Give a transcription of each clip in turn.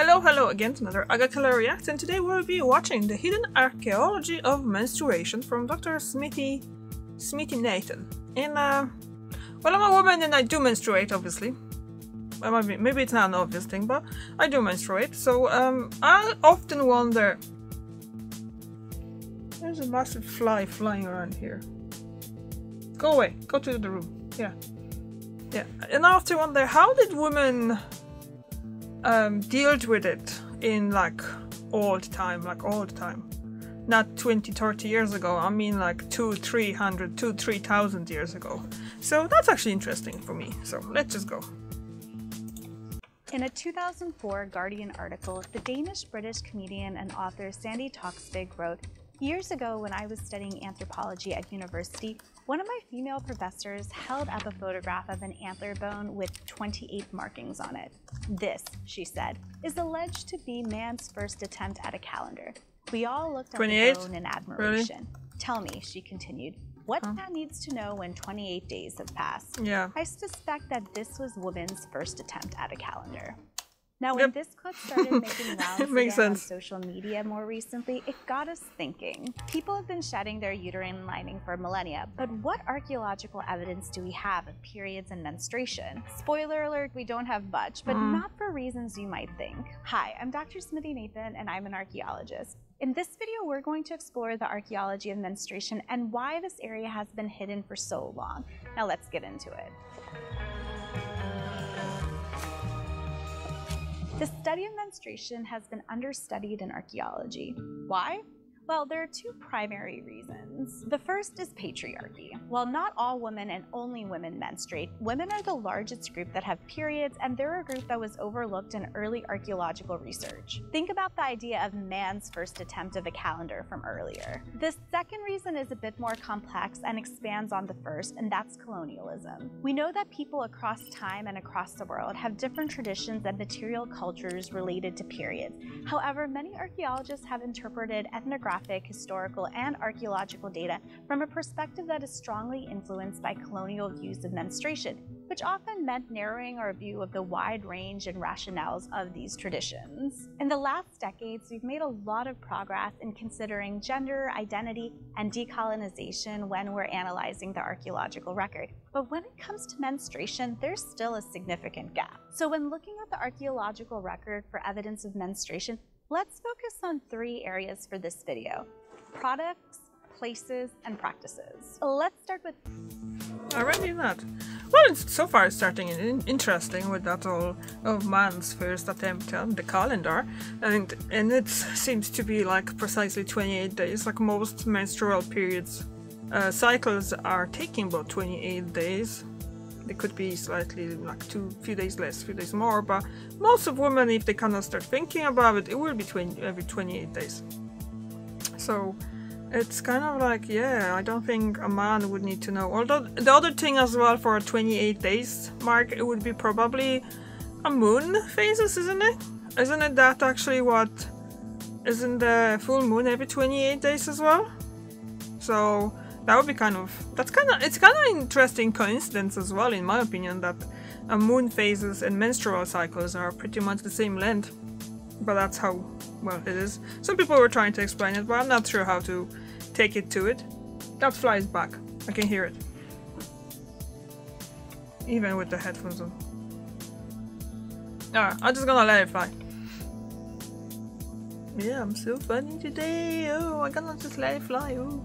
Hello again to another Agatha Reacts, and today we'll be watching the hidden archaeology of menstruation from Dr. Smithy Nathan. And well, I'm a woman and I do menstruate, obviously. Well, maybe it's not an obvious thing, but I do menstruate. So I often wonder. There's a massive fly flying around here. Go away. Go to the room. Yeah. And I often wonder, how did women dealt with it in all the time, not 20-30 years ago. I mean like 3,000 years ago. So that's actually interesting for me, so let's just go. In a 2004 Guardian article, the Danish-British comedian and author Sandy Toksvig wrote, "Years ago when I was studying anthropology at university, one of my female professors held up a photograph of an antler bone with 28 markings on it. This," she said, "is alleged to be man's first attempt at a calendar. We all looked at the bone in admiration. Really? Tell me," she continued, "what man needs to know when 28 days have passed? Yeah. I suspect that this was woman's first attempt at a calendar." Now, when this clip started making rounds on social media more recently, it got us thinking. People have been shedding their uterine lining for millennia, but what archaeological evidence do we have of periods and menstruation? Spoiler alert, we don't have much, but not for reasons you might think. Hi, I'm Dr. Smithy Nathan, and I'm an archaeologist. In this video, we're going to explore the archaeology of menstruation and why this area has been hidden for so long. Now let's get into it. The study of menstruation has been understudied in archaeology. Why? Well, there are two primary reasons. The first is patriarchy. While not all women and only women menstruate, women are the largest group that have periods, and they're a group that was overlooked in early archaeological research. Think about the idea of man's first attempt of a calendar from earlier. The second reason is a bit more complex and expands on the first, and that's colonialism. We know that people across time and across the world have different traditions and material cultures related to periods. However, many archaeologists have interpreted ethnographic, historical, and archaeological data from a perspective that is strongly influenced by colonial views of menstruation, which often meant narrowing our view of the wide range and rationales of these traditions. In the last decades, we've made a lot of progress in considering gender, identity, and decolonization when we're analyzing the archaeological record. But when it comes to menstruation, there's still a significant gap. So when looking at the archaeological record for evidence of menstruation, let's focus on three areas for this video: products, places, and practices. Let's start with... Already not. Well, so far it's starting interesting with that all of man's first attempt on the calendar, and it seems to be like precisely 28 days, like most menstrual periods. Cycles are taking about 28 days. They could be slightly like few days less, few days more, but most of women, if they kind of start thinking about it, it will be every 28 days. So it's kind of like, yeah, I don't think a man would need to know. Although the other thing as well for a 28 days mark, it would be probably a moon phases, isn't it? Isn't it that actually what? Isn't the full moon every 28 days as well? So that would be it's kind of interesting coincidence as well, in my opinion, that moon phases and menstrual cycles are pretty much the same length. But that's how, well, it is. Some people were trying to explain it, but I'm not sure how to take it to it. That flies back. I can hear it. Even with the headphones on. Alright, I'm just gonna let it fly. Yeah, I'm so funny today. Oh, I'm gonna just let it fly. Oh.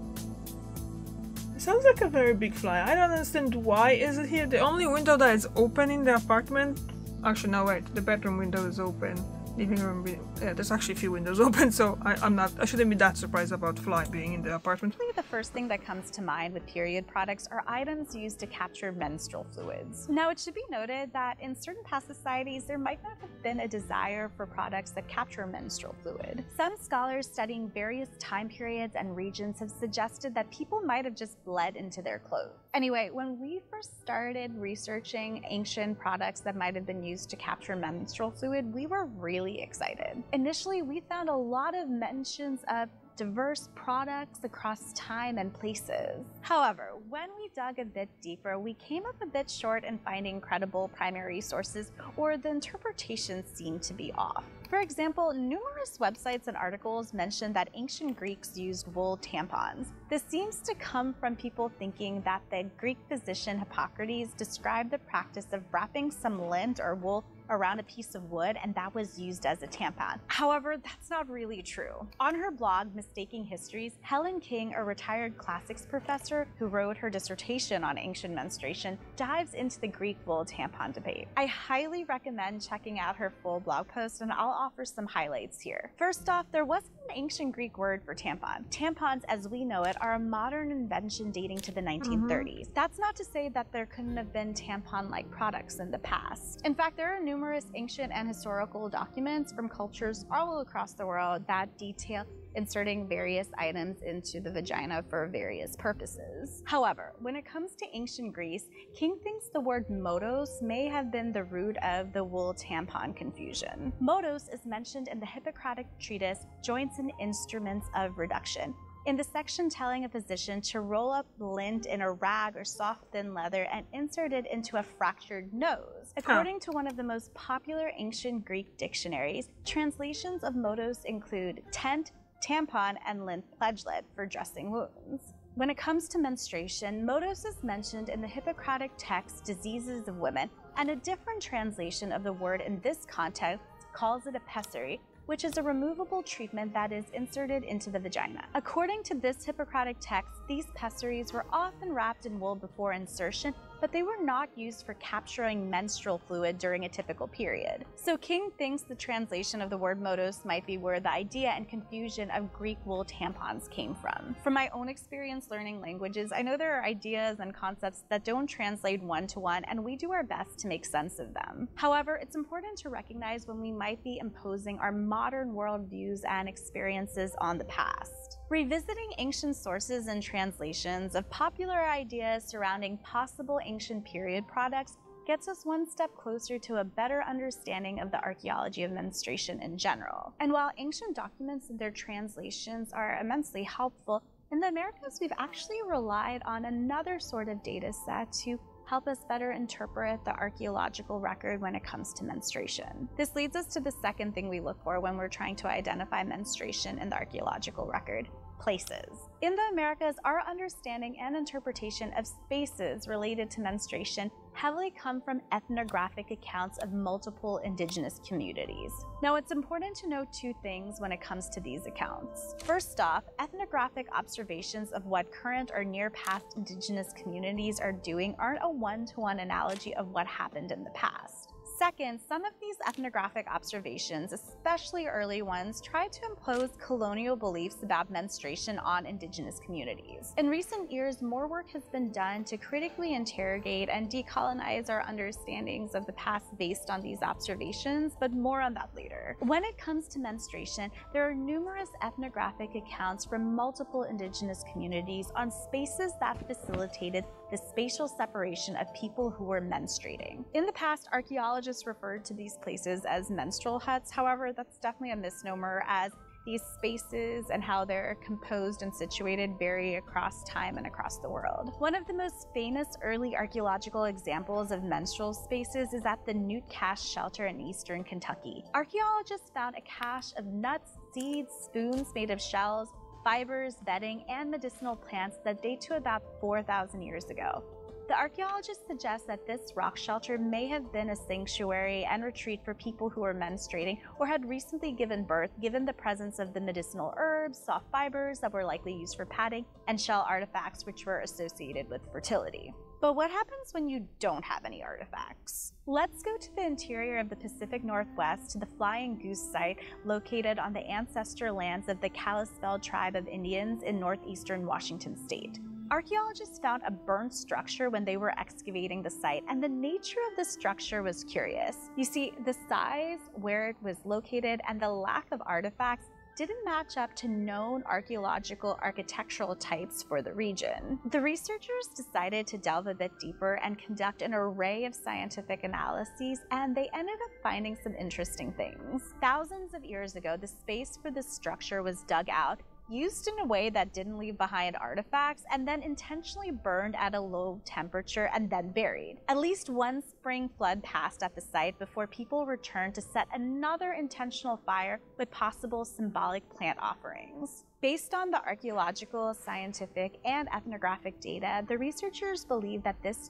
Sounds like a very big fly. I don't understand why is it here. The only window that is open in the apartment, actually no, wait, the bedroom window is open. Living room, yeah, there's actually a few windows open, so I shouldn't be that surprised about fly being in the apartment. I think the first thing that comes to mind with period products are items used to capture menstrual fluids. Now, it should be noted that in certain past societies, there might not have been a desire for products that capture menstrual fluid. Some scholars studying various time periods and regions have suggested that people might have just bled into their clothes. Anyway, when we first started researching ancient products that might have been used to capture menstrual fluid, we were really excited. Initially, we found a lot of mentions of diverse products across time and places. However, when we dug a bit deeper, we came up a bit short in finding credible primary sources, or the interpretations seemed to be off. For example, numerous websites and articles mention that ancient Greeks used wool tampons. This seems to come from people thinking that the Greek physician Hippocrates described the practice of wrapping some lint or wool around a piece of wood, and that was used as a tampon. However, that's not really true. On her blog, Mistaking Histories, Helen King, a retired classics professor who wrote her dissertation on ancient menstruation, dives into the Greek wool tampon debate. I highly recommend checking out her full blog post, and I'll offer some highlights here. First off, there wasn't an ancient Greek word for tampon. Tampons, as we know it, are a modern invention dating to the 1930s. That's not to say that there couldn't have been tampon-like products in the past. In fact, there are numerous ancient and historical documents from cultures all across the world that detail inserting various items into the vagina for various purposes. However, when it comes to ancient Greece, King thinks the word modos may have been the root of the wool tampon confusion. Modos is mentioned in the Hippocratic treatise Joints and Instruments of Reduction, in the section telling a physician to roll up lint in a rag or soft thin leather and insert it into a fractured nose. According to one of the most popular ancient Greek dictionaries, translations of modos include tent, tampon, and lint pledgelet for dressing wounds. When it comes to menstruation, modos is mentioned in the Hippocratic text Diseases of Women, and a different translation of the word in this context calls it a pessary, which is a removable treatment that is inserted into the vagina. According to this Hippocratic text, these pessaries were often wrapped in wool before insertion, but they were not used for capturing menstrual fluid during a typical period. So King thinks the translation of the word modos might be where the idea and confusion of Greek wool tampons came from. From my own experience learning languages, I know there are ideas and concepts that don't translate one-to-one, and we do our best to make sense of them. However, it's important to recognize when we might be imposing our modern worldviews and experiences on the past. Revisiting ancient sources and translations of popular ideas surrounding possible ancient period products gets us one step closer to a better understanding of the archaeology of menstruation in general. And while ancient documents and their translations are immensely helpful, in the Americas we've actually relied on another sort of data set to help us better interpret the archaeological record when it comes to menstruation. This leads us to the second thing we look for when we're trying to identify menstruation in the archaeological record: places. In the Americas, our understanding and interpretation of spaces related to menstruation heavily come from ethnographic accounts of multiple indigenous communities. Now, it's important to know two things when it comes to these accounts. First off, ethnographic observations of what current or near past indigenous communities are doing aren't a one-to-one analogy of what happened in the past. Second, some of these ethnographic observations, especially early ones, try to impose colonial beliefs about menstruation on indigenous communities. In recent years, more work has been done to critically interrogate and decolonize our understandings of the past based on these observations, but more on that later. When it comes to menstruation, there are numerous ethnographic accounts from multiple indigenous communities on spaces that facilitated the spatial separation of people who were menstruating. In the past, archaeologists referred to these places as menstrual huts. However, that's definitely a misnomer, as these spaces and how they're composed and situated vary across time and across the world. One of the most famous early archaeological examples of menstrual spaces is at the Newt Cache shelter in eastern Kentucky. Archaeologists found a cache of nuts, seeds, spoons made of shells, fibers, bedding, and medicinal plants that date to about 4,000 years ago. The archaeologists suggest that this rock shelter may have been a sanctuary and retreat for people who were menstruating or had recently given birth, given the presence of the medicinal herbs, soft fibers that were likely used for padding, and shell artifacts which were associated with fertility. But what happens when you don't have any artifacts? Let's go to the interior of the Pacific Northwest to the Flying Goose site located on the ancestral lands of the Kalispel tribe of Indians in northeastern Washington state. Archaeologists found a burnt structure when they were excavating the site, and the nature of the structure was curious. You see, the size, where it was located, and the lack of artifacts didn't match up to known archaeological architectural types for the region. The researchers decided to delve a bit deeper and conduct an array of scientific analyses, and they ended up finding some interesting things. Thousands of years ago, the space for this structure was dug out, used in a way that didn't leave behind artifacts, and then intentionally burned at a low temperature and then buried. At least one spring flood passed at the site before people returned to set another intentional fire with possible symbolic plant offerings. Based on the archaeological, scientific, and ethnographic data, the researchers believe that this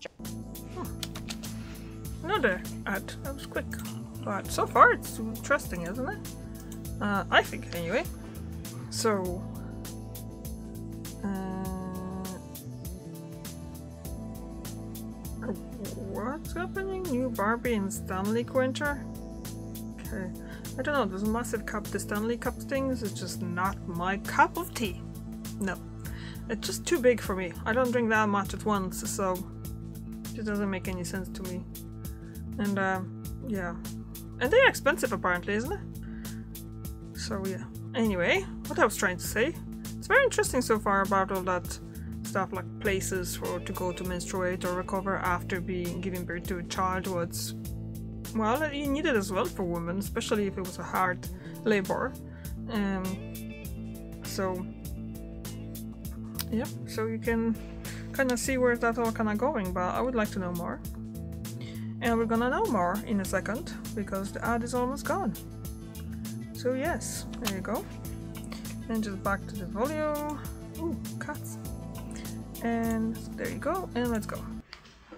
Another ad. That was quick. But so far it's interesting, isn't it? I think anyway. So, what's happening? New Barbie and Stanley Quinter? Okay, I don't know, those massive cup, the Stanley Cup things is just not my cup of tea. No, it's just too big for me. I don't drink that much at once, so it doesn't make any sense to me. And yeah, and they're expensive apparently, isn't it? So yeah. Anyway, what I was trying to say, it's very interesting so far about all that stuff, like places to go to menstruate or recover after giving birth to a child. Was, well, you need it as well for women, especially if it was a hard labor. So yeah, so you can kind of see where that all kind of going, but I would like to know more. And we're gonna know more in a second, because the ad is almost gone. So yes, there you go. And just back to the volume. Ooh, cats. And there you go, and let's go.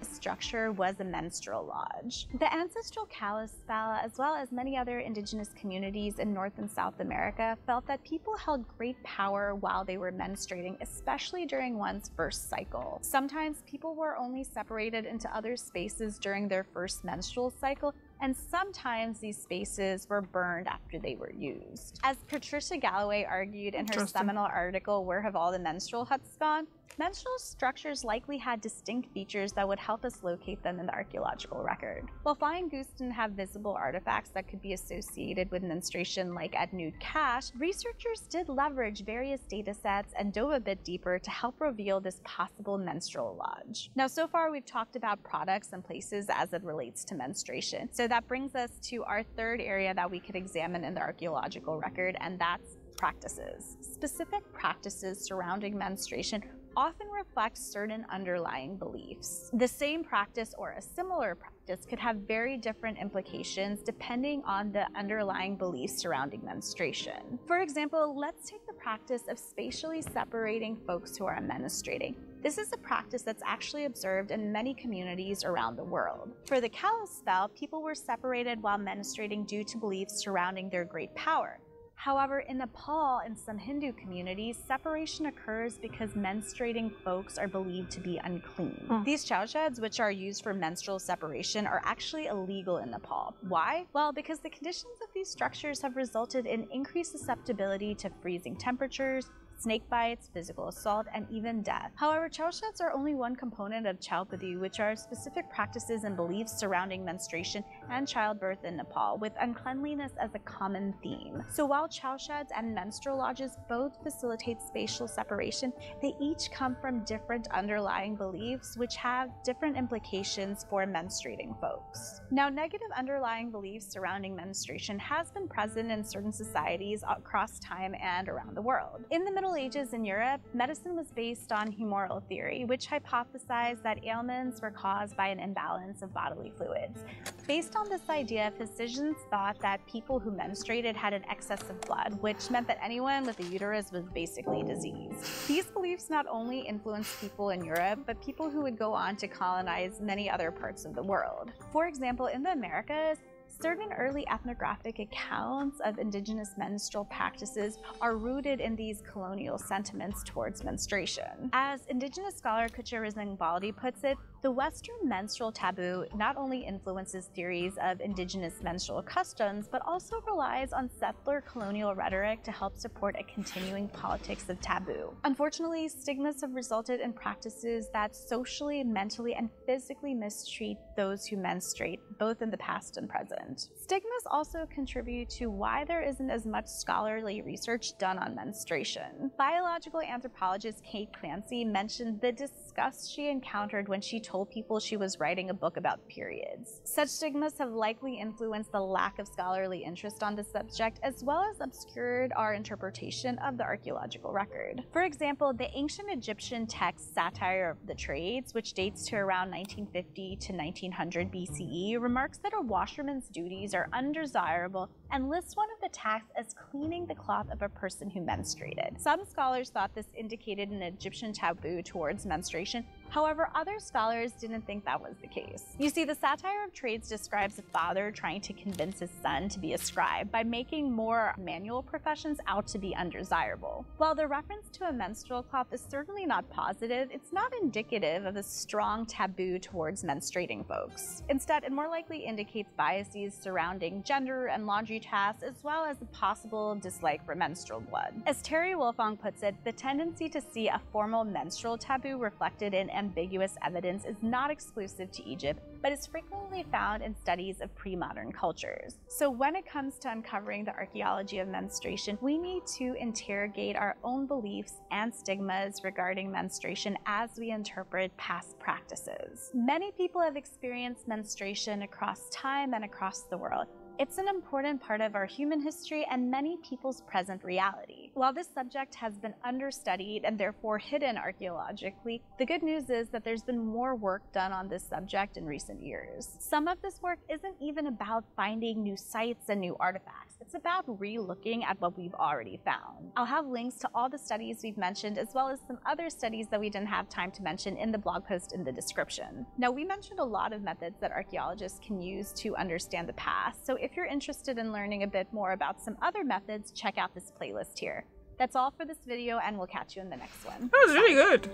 Structure was a menstrual lodge. The ancestral Kalispel, as well as many other indigenous communities in North and South America, felt that people held great power while they were menstruating, especially during one's first cycle. Sometimes people were only separated into other spaces during their first menstrual cycle, and sometimes these spaces were burned after they were used. As Patricia Galloway argued in her seminal article, Where Have All the Menstrual Huts Gone?, menstrual structures likely had distinct features that would help us locate them in the archaeological record. While Flying Goose didn't have visible artifacts that could be associated with menstruation like at Nude Cache, researchers did leverage various data sets and dove a bit deeper to help reveal this possible menstrual lodge. Now, so far we've talked about products and places as it relates to menstruation. So that brings us to our third area that we could examine in the archaeological record, and that's practices. Specific practices surrounding menstruation often reflect certain underlying beliefs. The same practice or a similar practice could have very different implications depending on the underlying beliefs surrounding menstruation. For example, let's take the practice of spatially separating folks who are menstruating. This is a practice that's actually observed in many communities around the world. For the Kalispel, people were separated while menstruating due to beliefs surrounding their great power. However, in Nepal and some Hindu communities, separation occurs because menstruating folks are believed to be unclean. These chowsheds, which are used for menstrual separation, are actually illegal in Nepal. Why? Well, because the conditions of these structures have resulted in increased susceptibility to freezing temperatures, snake bites, physical assault, and even death. However, chowsheds are only one component of chowpathy, which are specific practices and beliefs surrounding menstruation and childbirth in Nepal, with uncleanliness as a common theme. So while chowsheds and menstrual lodges both facilitate spatial separation, they each come from different underlying beliefs, which have different implications for menstruating folks. Now, negative underlying beliefs surrounding menstruation has been present in certain societies across time and around the world. In the Middle Ages in Europe, medicine was based on humoral theory, which hypothesized that ailments were caused by an imbalance of bodily fluids. Based on this idea, physicians thought that people who menstruated had an excess of blood, which meant that anyone with a uterus was basically diseased. These beliefs not only influenced people in Europe, but people who would go on to colonize many other parts of the world. For example, in the Americas, certain early ethnographic accounts of indigenous menstrual practices are rooted in these colonial sentiments towards menstruation. As indigenous scholar Kucha Baldi puts it, the Western menstrual taboo not only influences theories of indigenous menstrual customs, but also relies on settler colonial rhetoric to help support a continuing politics of taboo. Unfortunately, stigmas have resulted in practices that socially, mentally, and physically mistreat those who menstruate, both in the past and present. Stigmas also contribute to why there isn't as much scholarly research done on menstruation. Biological anthropologist Kate Clancy mentioned the disgust she encountered when she told people she was writing a book about periods. Such stigmas have likely influenced the lack of scholarly interest on this subject, as well as obscured our interpretation of the archaeological record. For example, the ancient Egyptian text Satire of the Trades, which dates to around 1950 to 1900 BCE, remarks that a washerman's duties are undesirable and lists one of the tasks as cleaning the cloth of a person who menstruated. Some scholars thought this indicated an Egyptian taboo towards menstruation. However, other scholars didn't think that was the case. You see, the Satire of Trades describes a father trying to convince his son to be a scribe by making more manual professions out to be undesirable. While the reference to a menstrual cloth is certainly not positive, it's not indicative of a strong taboo towards menstruating folks. Instead, it more likely indicates biases surrounding gender and laundry tasks, as well as a possible dislike for menstrual blood. As Terry Wolfong puts it, the tendency to see a formal menstrual taboo reflected in ambiguous evidence is not exclusive to Egypt, but is frequently found in studies of pre-modern cultures. So when it comes to uncovering the archaeology of menstruation, we need to interrogate our own beliefs and stigmas regarding menstruation as we interpret past practices. Many people have experienced menstruation across time and across the world. It's an important part of our human history and many people's present reality. While this subject has been understudied and therefore hidden archaeologically, the good news is that there's been more work done on this subject in recent years. Some of this work isn't even about finding new sites and new artifacts. It's about re-looking at what we've already found. I'll have links to all the studies we've mentioned, as well as some other studies that we didn't have time to mention in the blog post in the description. Now, we mentioned a lot of methods that archaeologists can use to understand the past, so if you're interested in learning a bit more about some other methods, check out this playlist here. That's all for this video, and we'll catch you in the next one. That was really good.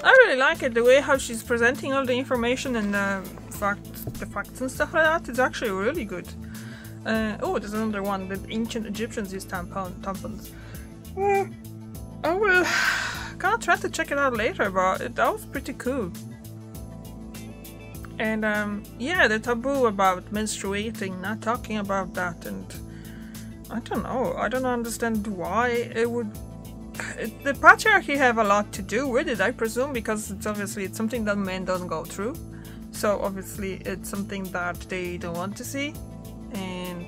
I really like it, the way how she's presenting all the information and the facts and stuff like that. It's actually really good. Oh, there's another one. The ancient Egyptians used tampons. I will gonna try to check it out later, but that was pretty cool. And yeah, the taboo about menstruating, not talking about that, and I don't know. I don't understand why it would. The patriarchy have a lot to do with it, I presume, because it's something that men don't go through. So obviously it's something that they don't want to see. And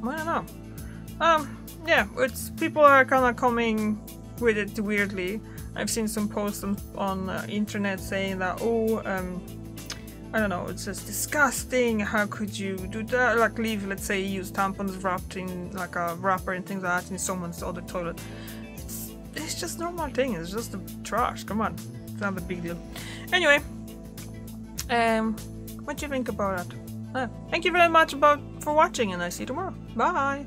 I don't know. Yeah, people are kind of coming with it weirdly. I've seen some posts on internet saying that, oh, I don't know, it's just disgusting. How could you do that? Like, let's say, use tampons wrapped in like a wrapper and things like that in someone's other toilet. It's just a normal thing. It's just trash. Come on, it's not a big deal. Anyway, what do you think about that? Thank you very much for watching, and I see you tomorrow. Bye!